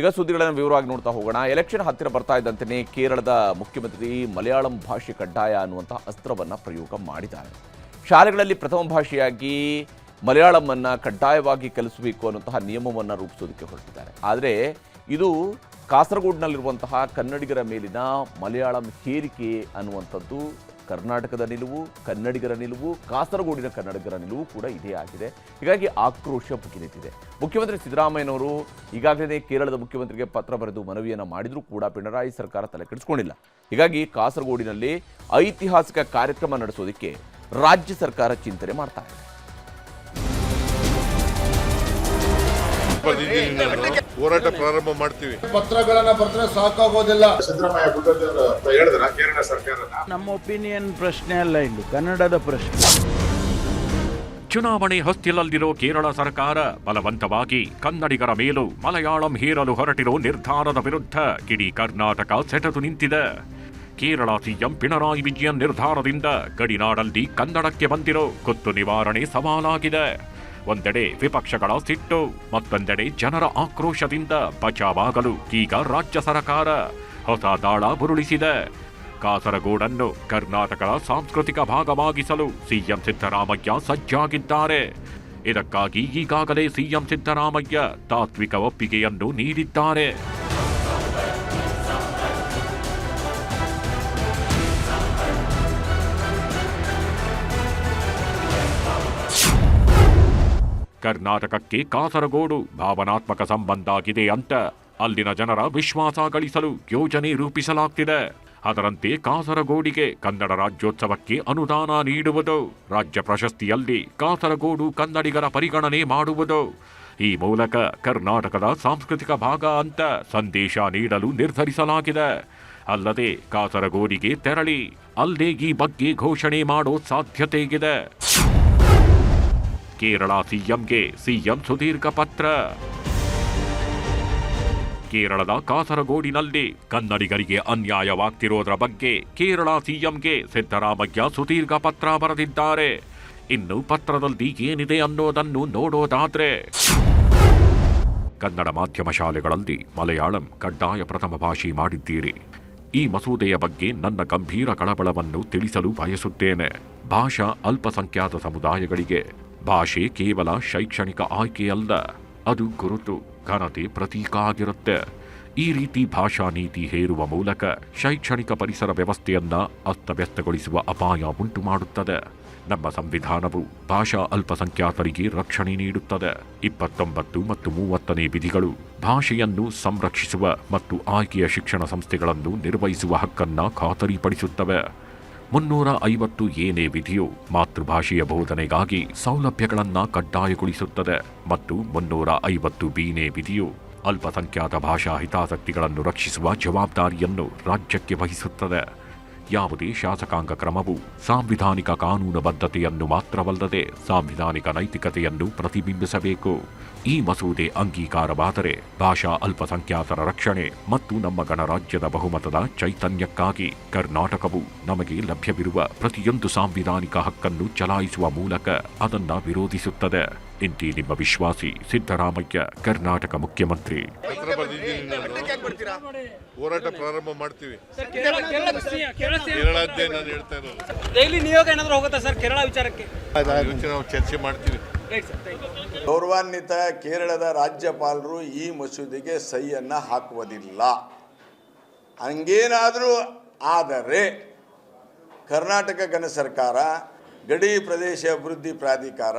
ಈಗ ಸುದ್ದಿಗಳನ್ನು ವಿವರವಾಗಿ ನೋಡ್ತಾ ಹೋಗೋಣ. ಎಲೆಕ್ಷನ್ ಹತ್ತಿರ ಬರ್ತಾ ಇದ್ದಂತೆಯೇ ಕೇರಳದ ಮುಖ್ಯಮಂತ್ರಿ ಮಲಯಾಳಂ ಭಾಷೆ ಕಡ್ಡಾಯ ಅನ್ನುವಂಥ ಅಸ್ತ್ರವನ್ನು ಪ್ರಯೋಗ ಮಾಡಿದ್ದಾರೆ. ಶಾಲೆಗಳಲ್ಲಿ ಪ್ರಥಮ ಭಾಷೆಯಾಗಿ ಮಲಯಾಳಮನ್ನು ಕಡ್ಡಾಯವಾಗಿ ಕಲಿಸಬೇಕು ಅನ್ನುವಂತಹ ನಿಯಮವನ್ನು ರೂಪಿಸೋದಕ್ಕೆ ಹೊರಟಿದ್ದಾರೆ. ಆದರೆ ಇದು ಕಾಸರಗೋಡಿನಲ್ಲಿರುವಂತಹ ಕನ್ನಡಿಗರ ಮೇಲಿನ ಮಲಯಾಳಂ ಹೇರಿಕೆ ಅನ್ನುವಂಥದ್ದು ಕರ್ನಾಟಕದ ನಿಲುವು, ಕನ್ನಡಿಗರ ನಿಲುವು, ಕಾಸರಗೋಡಿನ ಕನ್ನಡಿಗರ ನಿಲುವು ಕೂಡ ಇದೇ ಆಗಿದೆ. ಹೀಗಾಗಿ ಆಕ್ರೋಶ ಭುಗಿಲೆದ್ದಿದೆ. ಮುಖ್ಯಮಂತ್ರಿ ಸಿದ್ದರಾಮಯ್ಯನವರು ಈಗಾಗಲೇ ಕೇರಳದ ಮುಖ್ಯಮಂತ್ರಿಗೆ ಪತ್ರ ಬರೆದು ಮನವಿಯನ್ನು ಮಾಡಿದರೂ ಕೂಡ ಪಿಣರಾಯಿ ಸರ್ಕಾರ ತಲೆ ಕೆಡಿಸಿಕೊಂಡಿಲ್ಲ. ಹೀಗಾಗಿ ಕಾಸರಗೋಡಿನಲ್ಲಿ ಐತಿಹಾಸಿಕ ಕಾರ್ಯಕ್ರಮ ನಡೆಸೋದಕ್ಕೆ ರಾಜ್ಯ ಸರ್ಕಾರ ಚಿಂತನೆ ಮಾಡ್ತಾ ಇದೆ. ಹೋರಾಟ ಪ್ರಾರಂಭ ಮಾಡ್ತೀವಿ. ಪತ್ರಗಳನ್ನ ಬರೆದ್ರೆ ಸಾಕಾಗೋದಿಲ್ಲ. ಸಿದ್ದರಾಮಯ್ಯ ಹೇಳಿದ್ರ ಕೇರಳ ಸರ್ಕಾರ ನಮ್ಮ ಒಪಿನಿಯನ್ ಪ್ರಶ್ನೆ ಅಲ್ಲ, ಇದು ಕನ್ನಡದ ಪ್ರಶ್ನೆ. ಚುನಾವಣೆ ಹೊಸ್ತಿಲಲ್ಲಿರೋ ಕೇರಳ ಸರ್ಕಾರ ಬಲವಂತವಾಗಿ ಕನ್ನಡಿಗರ ಮೇಲೂ ಮಲಯಾಳಂ ಹೇರಲು ಹೊರಟಿರೋ ನಿರ್ಧಾರದ ವಿರುದ್ಧ ಇಡೀ ಕರ್ನಾಟಕ ಸೆಟೆದು ನಿಂತಿದೆ. ಕೇರಳ ಸಿಎಂ ಪಿಣರಾಯಿ ವಿಜಯನ್ ನಿರ್ಧಾರದಿಂದ ಗಡಿನಾಡಲ್ಲಿ ಕನ್ನಡಕ್ಕೆ ಬಂದಿರೋ ಕುತ್ತು ನಿವಾರಣೆ ಸವಾಲಾಗಿದೆ. ಒಂದೆಡೆ ವಿಪಕ್ಷಗಳ ಸಿಟ್ಟು, ಮತ್ತೊಂದೆಡೆ ಜನರ ಆಕ್ರೋಶದಿಂದ ಬಚಾವಾಗಲು ಈಗ ರಾಜ್ಯ ಸರ್ಕಾರ ಹೊಸ ದಾಳ ಬುರುಳಿಸಿದೆ. ಕಾಸರಗೋಡನ್ನು ಕರ್ನಾಟಕದ ಸಾಂಸ್ಕೃತಿಕ ಭಾಗವಾಗಿಸಲು ಸಿಎಂ ಸಿದ್ದರಾಮಯ್ಯ ಸಜ್ಜಾಗಿದ್ದಾರೆ. ಇದಕ್ಕಾಗಿ ಈಗಾಗಲೇ ಸಿಎಂ ಸಿದ್ದರಾಮಯ್ಯ ತಾತ್ವಿಕ ಒಪ್ಪಿಗೆಯನ್ನು ನೀಡಿದ್ದಾರೆ. ಕರ್ನಾಟಕಕ್ಕೆ ಕಾಸರಗೋಡು ಭಾವನಾತ್ಮಕ ಸಂಬಂಧ ಆಗಿದೆ ಅಂತ ಅಲ್ಲಿನ ಜನರ ವಿಶ್ವಾಸ ಗಳಿಸಲು ಯೋಜನೆ ರೂಪಿಸಲಾಗ್ತಿದೆ. ಅದರಂತೆ ಕಾಸರಗೋಡಿಗೆ ಕನ್ನಡ ರಾಜ್ಯೋತ್ಸವಕ್ಕೆ ಅನುದಾನ ನೀಡುವುದು, ರಾಜ್ಯ ಪ್ರಶಸ್ತಿಯಲ್ಲಿ ಕಾಸರಗೋಡು ಕನ್ನಡಿಗರ ಪರಿಗಣನೆ ಮಾಡುವುದು, ಈ ಮೂಲಕ ಕರ್ನಾಟಕದ ಸಾಂಸ್ಕೃತಿಕ ಭಾಗ ಅಂತ ಸಂದೇಶ ನೀಡಲು ನಿರ್ಧರಿಸಲಾಗಿದೆ. ಅಲ್ಲದೆ ಕಾಸರಗೋಡಿಗೆ ತೆರಳಿ ಅಲ್ಲೇ ಈ ಬಗ್ಗೆ ಘೋಷಣೆ ಮಾಡೋ ಸಾಧ್ಯತೆ ಇದೆ. ಕೇರಳ ಸಿಎಂಗೆ ಸಿಎಂ ಸುದೀರ್ಘ ಪತ್ರ. ಕೇರಳದ ಕಾಸರಗೋಡಿನಲ್ಲಿ ಕನ್ನಡಿಗರಿಗೆ ಅನ್ಯಾಯವಾಗ್ತಿರೋದ್ರ ಬಗ್ಗೆ ಕೇರಳ ಸಿಎಂಗೆ ಸಿದ್ದರಾಮಯ್ಯ ಸುದೀರ್ಘ ಪತ್ರ ಬರೆದಿದ್ದಾರೆ. ಇನ್ನು ಪತ್ರದಲ್ಲಿ ಏನಿದೆ ಅನ್ನೋದನ್ನು ನೋಡೋದಾದ್ರೆ, ಕನ್ನಡ ಮಾಧ್ಯಮ ಶಾಲೆಗಳಲ್ಲಿ ಮಲಯಾಳಂ ಕಡ್ಡಾಯ ಪ್ರಥಮ ಭಾಷೆ ಮಾಡಿದ್ದೀರಿ. ಈ ಮಸೂದೆಯ ಬಗ್ಗೆ ನನ್ನ ಗಂಭೀರ ಕಳವಳವನ್ನು ತಿಳಿಸಲು ಬಯಸುತ್ತೇನೆ. ಭಾಷಾ ಅಲ್ಪಸಂಖ್ಯಾತ ಸಮುದಾಯಗಳಿಗೆ ಭಾಷೆ ಕೇವಲ ಶೈಕ್ಷಣಿಕ ಆಯ್ಕೆಯಲ್ಲ, ಅದು ಗುರುತು, ಘನತೆ, ಪ್ರತೀಕ ಆಗಿರುತ್ತೆ. ಈ ರೀತಿ ಭಾಷಾ ನೀತಿ ಹೇರುವ ಮೂಲಕ ಶೈಕ್ಷಣಿಕ ಪರಿಸರ ವ್ಯವಸ್ಥೆಯನ್ನ ಅಸ್ತವ್ಯಸ್ತಗೊಳಿಸುವ ಅಪಾಯ ಉಂಟು ಮಾಡುತ್ತದೆ. ನಮ್ಮ ಸಂವಿಧಾನವು ಭಾಷಾ ಅಲ್ಪಸಂಖ್ಯಾತರಿಗೆ ರಕ್ಷಣೆ ನೀಡುತ್ತದೆ. 29 ಮತ್ತು 30ನೇ ವಿಧಿಗಳು ಭಾಷೆಯನ್ನು ಸಂರಕ್ಷಿಸುವ ಮತ್ತು ಆಯ್ಕೆಯ ಶಿಕ್ಷಣ ಸಂಸ್ಥೆಗಳನ್ನು ನಿರ್ವಹಿಸುವ ಹಕ್ಕನ್ನ ಖಾತರಿಪಡಿಸುತ್ತವೆ. 350 ಏನೇ ವಿಧಿಯು ಮಾತೃಭಾಷೆಯ ಬೋಧನೆಗಾಗಿ ಸೌಲಭ್ಯಗಳನ್ನು ಕಡ್ಡಾಯಗೊಳಿಸುತ್ತದೆ ಮತ್ತು 350 ಬಿನೇ ವಿಧಿಯು ಅಲ್ಪಸಂಖ್ಯಾತ ಭಾಷಾ ಹಿತಾಸಕ್ತಿಗಳನ್ನು ರಕ್ಷಿಸುವ ಜವಾಬ್ದಾರಿಯನ್ನು ರಾಜ್ಯಕ್ಕೆ ವಹಿಸುತ್ತದೆ. ಯಾವುದೇ ಶಾಸಕಾಂಗ ಕ್ರಮವು ಸಾಂವಿಧಾನಿಕ ಕಾನೂನುಬದ್ಧತೆಯನ್ನು ಮಾತ್ರವಲ್ಲದೆ ಸಾಂವಿಧಾನಿಕ ನೈತಿಕತೆಯನ್ನು ಪ್ರತಿಬಿಂಬಿಸಬೇಕು. ಈ ಮಸೂದೆ ಅಂಗೀಕಾರವಾದರೆ ಭಾಷಾ ಅಲ್ಪಸಂಖ್ಯಾತರ ರಕ್ಷಣೆ ಮತ್ತು ನಮ್ಮ ಗಣರಾಜ್ಯದ ಬಹುಮತದ ಚೈತನ್ಯಕ್ಕಾಗಿ ಕರ್ನಾಟಕವು ನಮಗೆ ಲಭ್ಯವಿರುವ ಪ್ರತಿಯೊಂದು ಸಾಂವಿಧಾನಿಕ ಹಕ್ಕನ್ನು ಚಲಾಯಿಸುವ ಮೂಲಕ ಅದನ್ನು ವಿರೋಧಿಸುತ್ತದೆ. ಇಂತಿ ನಿಮ್ಮ ವಿಶ್ವಾಸಿ ಸಿದ್ದರಾಮಯ್ಯ, ಕರ್ನಾಟಕ ಮುಖ್ಯಮಂತ್ರಿ. ಹೋರಾಟ ಪ್ರಾರಂಭ ಮಾಡ್ತೀವಿ. ಕೇರಳದ್ದೇ ನಾನು ಹೇಳ್ತಾ ಇರೋದು. ಡೈಲಿ ನಿಯೋಗ ಏನಾದರೂ ಹೋಗುತ್ತಾ ಸರ್ ಕೇರಳ ವಿಚಾರಕ್ಕೆ? ನಾವು ಚರ್ಚೆ ಮಾಡ್ತೀವಿ. ಗೌರವಾನ್ವಿತ ಕೇರಳದ ರಾಜ್ಯಪಾಲರು ಈ ಮಸೂದೆಗೆ ಸಹಿಯನ್ನ ಹಾಕುವುದಿಲ್ಲ. ಹಂಗೇನಾದರೂ ಆದರೆ ಕರ್ನಾಟಕ ಘನ ಸರ್ಕಾರ, ಗಡಿ ಪ್ರದೇಶ ಅಭಿವೃದ್ಧಿ ಪ್ರಾಧಿಕಾರ,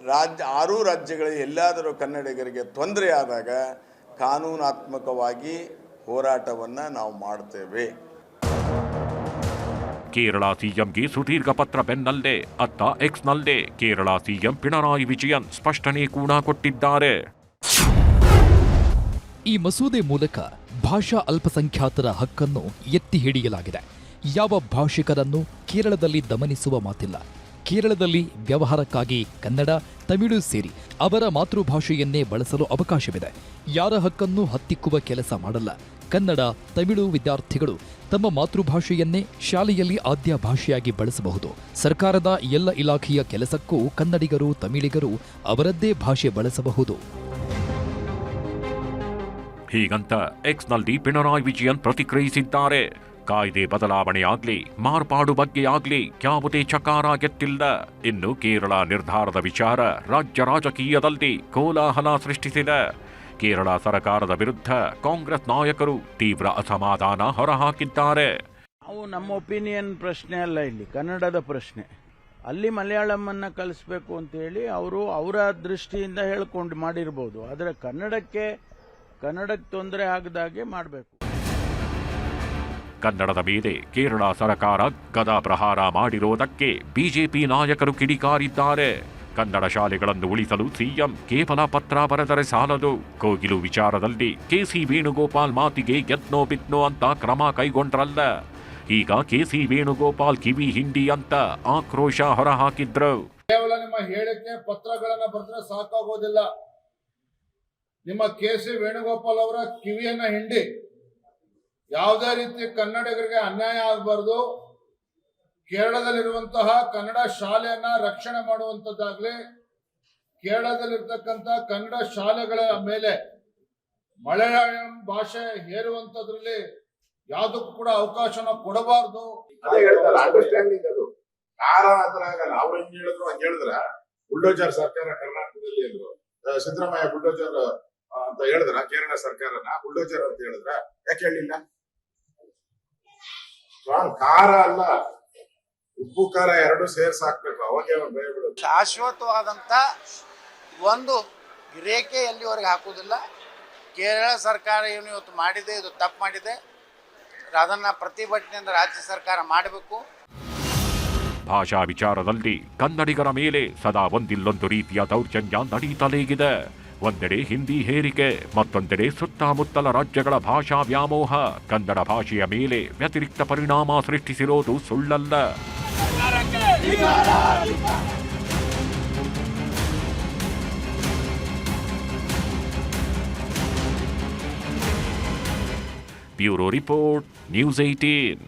6 ರಾಜ್ಯಗಳಲ್ಲಿ ಎಲ್ಲಾದರೂ ಕನ್ನಡಿಗರಿಗೆ ತೊಂದರೆ ಆದಾಗ ಕಾನೂನಾತ್ಮಕವಾಗಿ ಹೋರಾಟವನ್ನು ನಾವು ಮಾಡ್ತೇವೆ. ಕೇರಳ ಸಿಎಂಗೆ ಸುದೀರ್ಘ ಪತ್ರ ಬೆನ್ನಲ್ಲೇ ಅತ್ತ ಎಕ್ಸ್ನಲ್ಲೇ ಕೇರಳ ಸಿಎಂ ಪಿಣರಾಯಿ ವಿಜಯನ್ ಸ್ಪಷ್ಟನೆ ಕೂಡ ಕೊಟ್ಟಿದ್ದಾರೆ. ಈ ಮಸೂದೆ ಮೂಲಕ ಭಾಷಾ ಅಲ್ಪಸಂಖ್ಯಾತರ ಹಕ್ಕನ್ನು ಎತ್ತಿ ಹಿಡಿಯಲಾಗಿದೆ. ಯಾವ ಭಾಷಿಕರನ್ನು ಕೇರಳದಲ್ಲಿ ದಮನಿಸುವ ಮಾತಿಲ್ಲ. ಕೇರಳದಲ್ಲಿ ವ್ಯವಹಾರಕ್ಕಾಗಿ ಕನ್ನಡ, ತಮಿಳು ಸೇರಿ ಅವರ ಮಾತೃಭಾಷೆಯನ್ನೇ ಬಳಸಲು ಅವಕಾಶವಿದೆ. ಯಾರ ಹಕ್ಕನ್ನು ಹತ್ತಿಕ್ಕುವ ಕೆಲಸ ಮಾಡಲ್ಲ. ಕನ್ನಡ, ತಮಿಳು ವಿದ್ಯಾರ್ಥಿಗಳು ತಮ್ಮ ಮಾತೃಭಾಷೆಯನ್ನೇ ಶಾಲೆಯಲ್ಲಿ ಆದ್ಯ ಭಾಷೆಯಾಗಿ ಬಳಸಬಹುದು. ಸರ್ಕಾರದ ಎಲ್ಲ ಇಲಾಖೆಯ ಕೆಲಸಕ್ಕೂ ಕನ್ನಡಿಗರು, ತಮಿಳಿಗರು ಅವರದ್ದೇ ಭಾಷೆ ಬಳಸಬಹುದು. ಹೀಗಂತ ಎಕ್ಸ್ನಲ್ಲಿ ಪಿಣರಾಯಿ ವಿಜಯನ್ ಪ್ರತಿಕ್ರಿಯಿಸಿದ್ದಾರೆ. ಕಾಯ್ದೆ ಬದಲಾವಣೆಯಾಗ್ಲಿ ಮಾರ್ಪಾಡು ಬಗ್ಗೆ ಆಗ್ಲಿ ಯಾವುದೇ ಚಕಾರ ಗೆತ್ತಿಲ್ಲ. ಇನ್ನು ಕೇರಳ ನಿರ್ಧಾರದ ವಿಚಾರ ರಾಜ್ಯ ರಾಜಕೀಯದಲ್ಲಿ ಕೋಲಾಹಲ ಸೃಷ್ಟಿಸಿದೆ. ಕೇರಳ ಸರ್ಕಾರದ ವಿರುದ್ಧ ಕಾಂಗ್ರೆಸ್ ನಾಯಕರು ತೀವ್ರ ಅಸಮಾಧಾನ ಹೊರಹಾಕಿದ್ದಾರೆ. ನಾವು ನಮ್ಮ ಒಪಿನಿಯನ್ ಪ್ರಶ್ನೆ ಅಲ್ಲ, ಇಲ್ಲಿ ಕನ್ನಡದ ಪ್ರಶ್ನೆ. ಅಲ್ಲಿ ಮಲಯಾಳಮನ್ನು ಕಲಿಸ್ಬೇಕು ಅಂತೇಳಿ ಅವರು ಅವರ ದೃಷ್ಟಿಯಿಂದ ಹೇಳ್ಕೊಂಡು ಮಾಡಿರ್ಬೋದು. ಆದರೆ ಕನ್ನಡಕ್ಕೆ ತೊಂದರೆ ಆಗದಾಗೆ ಮಾಡಬೇಕು. ಕನ್ನಡದ ಮೇಲೆ ಕೇರಳ ಸರ್ಕಾರ ಗದಾ ಪ್ರಹಾರ ಮಾಡಿರೋದಕ್ಕೆ ಬಿಜೆಪಿ ನಾಯಕರು ಕಿಡಿಕಾರಿದ್ದಾರೆ. ಕನ್ನಡ ಶಾಲೆಗಳನ್ನು ಉಳಿಸಲು ಸಿಎಂ ಕೇವಲ ಪತ್ರ ಬರೆದರೆ ಸಾಲದು. ಕೋಗಿಲು ವಿಚಾರದಲ್ಲಿ ಕೆಸಿ ವೇಣುಗೋಪಾಲ್ ಮಾತಿಗೆ ಯತ್ನೋ ಬಿತ್ನೋ ಅಂತ ಕ್ರಮ ಕೈಗೊಂಡ್ರಲ್ಲ. ಈಗ ಕೆಸಿ ವೇಣುಗೋಪಾಲ್ ಕಿವಿ ಹಿಂಡಿ ಅಂತ ಆಕ್ರೋಶ ಹೊರಹಾಕಿದ್ರು. ಕೇವಲ ನಿಮ್ಮ ಹೇಳಿಕೆ ಪತ್ರಗಳನ್ನ ಬರೆದ್ರೆ ಸಾಕಾಗೋದಿಲ್ಲ. ನಿಮ್ಮ ಕೆಸಿ ವೇಣುಗೋಪಾಲ್ ಅವರ ಕಿವಿಯನ್ನ ಹಿಂಡಿ ಯಾವುದೇ ರೀತಿ ಕನ್ನಡಿಗರಿಗೆ ಅನ್ಯಾಯ ಆಗಬಾರ್ದು. ಕೇರಳದಲ್ಲಿರುವಂತಹ ಕನ್ನಡ ಶಾಲೆಯನ್ನ ರಕ್ಷಣೆ ಮಾಡುವಂಥದ್ದಾಗ್ಲಿ, ಕೇರಳದಲ್ಲಿರ್ತಕ್ಕಂಥ ಕನ್ನಡ ಶಾಲೆಗಳ ಮೇಲೆ ಮಲಯಾಳಂ ಭಾಷೆ ಹೇರುವಂಥದ್ರಲ್ಲಿ ಯಾವುದಕ್ಕೂ ಕೂಡ ಅವಕಾಶನ ಕೊಡಬಾರ್ದು. ಅದೇ ಹೇಳ್ತಾರೆ ಅಂಡರ್ಸ್ಟ್ಯಾಂಡಿಂಗ್. ಅದು ಯಾರ ಆತರ ಆಗಲ್ಲ. ಅವ್ರು ಹೆಂಗ್ ಹೇಳಿದ್ರು ಹಂಗ ಹೇಳಿದ್ರ ಬುಲ್ಡೋಜರ್ ಸರ್ಕಾರ ಕರ್ನಾಟಕದಲ್ಲಿ ಅಂದ್ರು. ಸಿದ್ದರಾಮಯ್ಯ ಬುಲ್ಡೋಜರ್ ಅಂತ ಹೇಳಿದ್ರ ಕೇರಳ ಸರ್ಕಾರನ ಬುಲ್ಡೋಜರ್ ಅಂತ ಹೇಳಿದ್ರ ಯಾಕೆ ಹೇಳಿಲ್ಲ? ಖಾರ ಅಲ್ಲ, ಉಪ್ಪು ಖಾರ ಎರಡು ಸೇರ್ಸ್ ಹಾಕ್ಬೇಕು, ಅವಾಗೇ ಅವ್ರು ಭಯ ಬಿಡೋದು. ಶಾಶ್ವತವಾದಂಥ ಒಂದು ರೇಖೆ ಎಲ್ಲಿವರೆಗೆ ಹಾಕುವುದಿಲ್ಲ. ಕೇರಳ ಸರ್ಕಾರ ಏನು ಇವತ್ತು ಮಾಡಿದೆ, ಇದು ತಪ್ಪು ಮಾಡಿದೆ. ಅದನ್ನು ಪ್ರತಿಭಟನೆಯಿಂದ ರಾಜ್ಯ ಸರ್ಕಾರ ಮಾಡಬೇಕು. ಭಾಷಾ ವಿಚಾರದಲ್ಲಿ ಕನ್ನಡಿಗರ ಮೇಲೆ ಸದಾ ಒಂದಿಲ್ಲೊಂದು ರೀತಿಯ ದೌರ್ಜನ್ಯ ನಡೀತಲೇ ಇದೆ. ಒಂದೆಡೆ ಹಿಂದಿ ಹೇರಿಕೆ, ಮತ್ತೊಂದೆಡೆ ಸುತ್ತಮುತ್ತಲ ರಾಜ್ಯಗಳ ಭಾಷಾ ವ್ಯಾಮೋಹ ಕನ್ನಡ ಭಾಷೆಯ ಮೇಲೆ ವ್ಯತಿರಿಕ್ತ ಪರಿಣಾಮ ಸೃಷ್ಟಿಸಿರೋದು ಸುಳ್ಳಲ್ಲ. Bureau report, news 18.